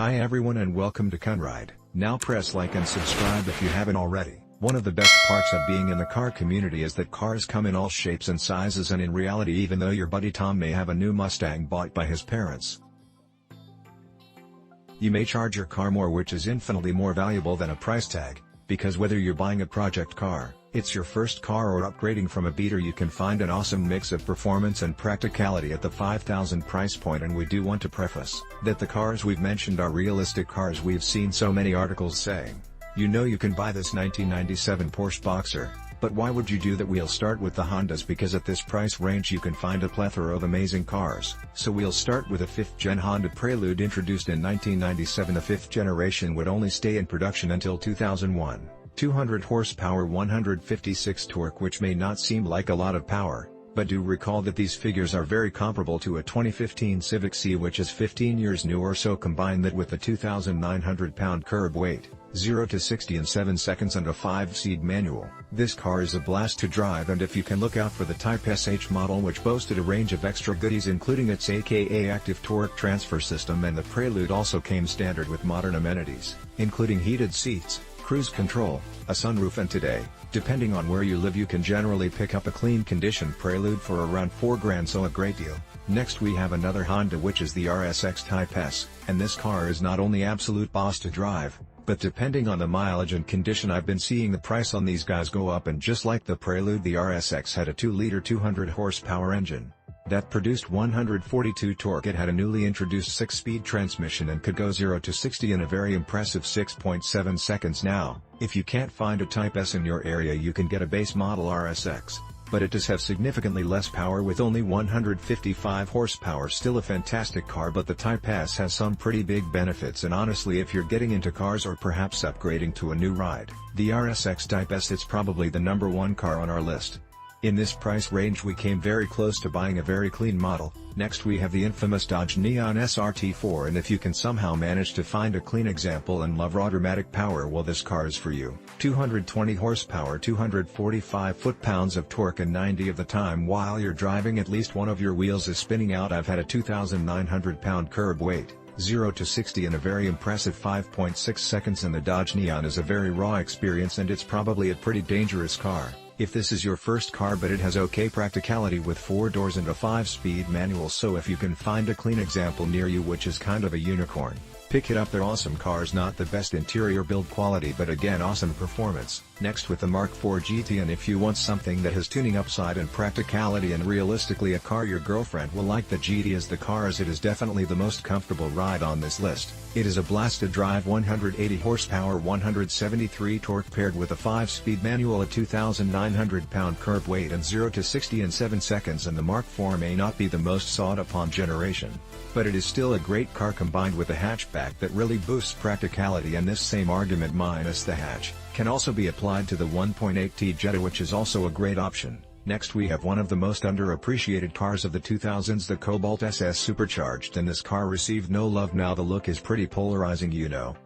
Hi everyone and welcome to Kunride. Now press like and subscribe if you haven't already. One of the best parts of being in the car community is that cars come in all shapes and sizes, and in reality even though your buddy Tom may have a new Mustang bought by his parents, you may charge your car more, which is infinitely more valuable than a price tag, because whether you're buying a project car, it's your first car, or upgrading from a beater, you can find an awesome mix of performance and practicality at the $5,000 price point. And we do want to preface that the cars we've mentioned are realistic cars. We've seen so many articles saying, you can buy this 1997 Porsche Boxer, but why would you do that? We'll start with the Hondas, because at this price range you can find a plethora of amazing cars. So we'll start with a 5th gen Honda Prelude introduced in 1997. The 5th generation would only stay in production until 2001. 200 horsepower, 156 torque, which may not seem like a lot of power, but do recall that these figures are very comparable to a 2015 Civic C, which is 15 years new or so. Combine that with the 2,900 pound curb weight, 0 to 60 in 7 seconds, and a 5-speed manual. This car is a blast to drive, and if you can look out for the Type SH model, which boasted a range of extra goodies including its aka active torque transfer system, and the Prelude also came standard with modern amenities, including heated seats, cruise control, a sunroof, and today, depending on where you live, you can generally pick up a clean condition Prelude for around $4,000, so a great deal. Next we have another Honda, which is the RSX Type S, and this car is not only absolute boss to drive, but depending on the mileage and condition, I've been seeing the price on these guys go up. And just like the Prelude, the RSX had a 2-liter 200 horsepower engine that produced 142 torque. It had a newly introduced 6-speed transmission and could go 0 to 60 in a very impressive 6.7 seconds. Now, if you can't find a Type S in your area, you can get a base model RSX, but it does have significantly less power with only 155 horsepower. Still a fantastic car, but the Type S has some pretty big benefits, and honestly, if you're getting into cars or perhaps upgrading to a new ride, the RSX Type S is probably the #1 car on our list. In this price range we came very close to buying a very clean model. Next we have the infamous Dodge Neon SRT4, and if you can somehow manage to find a clean example and love raw dramatic power, well, this car is for you. 220 horsepower, 245 foot-pounds of torque, and 90 of the time while you're driving at least one of your wheels is spinning out. I've had a 2,900 pound curb weight, 0 to 60 in a very impressive 5.6 seconds, and the Dodge Neon is a very raw experience, and it's probably a pretty dangerous car if this is your first car, but it has okay practicality with 4 doors and a 5-speed manual. So if you can find a clean example near you, which is kind of a unicorn, pick it up. They're awesome cars, not the best interior build quality, but again awesome performance. Next with the Mark IV GT, and if you want something that has tuning upside and practicality and realistically a car your girlfriend will like, the GT is the car, as it is definitely the most comfortable ride on this list. It is a blast to drive, 180 horsepower, 173 torque paired with a 5-speed manual, a 2,900 pound curb weight, and 0 to 60 in 7 seconds. And the Mark IV may not be the most sought upon generation, but it is still a great car combined with a hatchback that really boosts practicality, and this same argument minus the hatch can also be applied to the 1.8T Jetta, which is also a great option. Next we have one of the most underappreciated cars of the 2000s, the Cobalt SS Supercharged, and this car received no love. Now the look is pretty polarizing,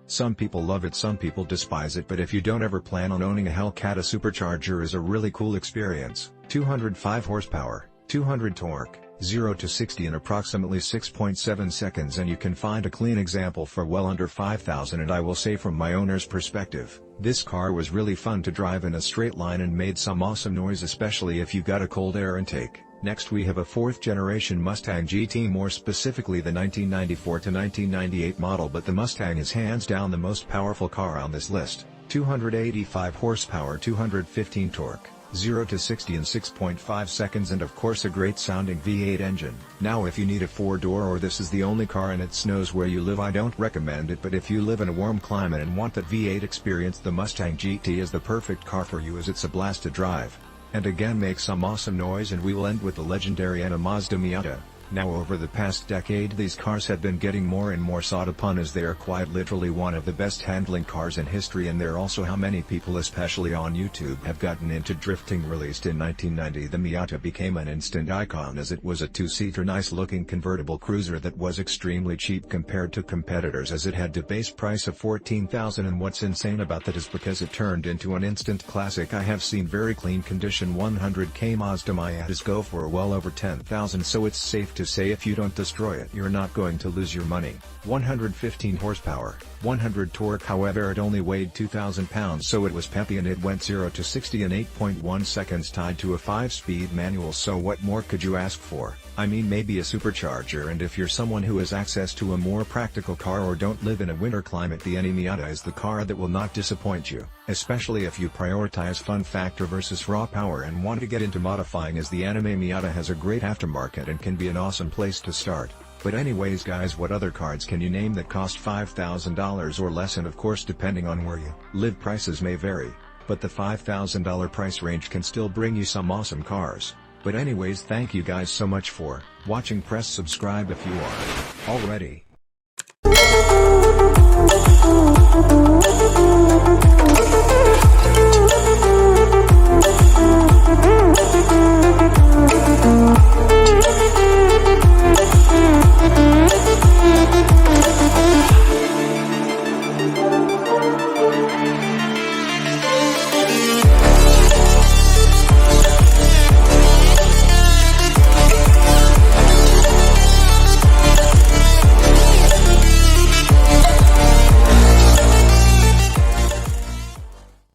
some people love it, some people despise it, but if you don't ever plan on owning a Hellcat, a supercharger is a really cool experience. 205 horsepower, 200 torque, 0 to 60 in approximately 6.7 seconds, and you can find a clean example for well under $5,000. And I will say, from my owner's perspective, this car was really fun to drive in a straight line and made some awesome noise, especially if you got a cold air intake. Next we have a 4th generation Mustang GT, more specifically the 1994 to 1998 model, but the Mustang is hands down the most powerful car on this list. 285 horsepower, 215 torque, 0 to 60 in 6.5 seconds, and of course a great sounding V8 engine. Now if you need a 4-door, or this is the only car and it snows where you live, I don't recommend it, but if you live in a warm climate and want that V8 experience, the Mustang GT is the perfect car for you, as it's a blast to drive, and again makes some awesome noise. And we will end with the legendary and a Mazda Miata. Now over the past decade these cars have been getting more and more sought upon, as they are quite literally one of the best handling cars in history, and they're also how many people, especially on YouTube, have gotten into drifting. Released in 1990, the Miata became an instant icon, as it was a 2-seater nice looking convertible cruiser that was extremely cheap compared to competitors, as it had a base price of $14,000, and what's insane about that is because it turned into an instant classic. I have seen very clean condition 100k Mazda Miatas go for well over $10,000, so it's safe to to say if you don't destroy it you're not going to lose your money. 115 horsepower, 100 torque. However, it only weighed 2,000 pounds, so it was peppy and it went 0 to 60 in 8.1 seconds tied to a 5-speed manual. So what more could you ask for? I mean, maybe a supercharger. And if you're someone who has access to a more practical car or don't live in a winter climate, the Eni Miata is the car that will not disappoint you, especially if you prioritize fun factor versus raw power and want to get into modifying, as the Anime Miata has a great aftermarket and can be an awesome place to start. But anyways guys, what other cars can you name that cost $5,000 or less? And of course, depending on where you live, prices may vary, but the $5,000 price range can still bring you some awesome cars. But anyways, thank you guys so much for watching. Press subscribe if you are already.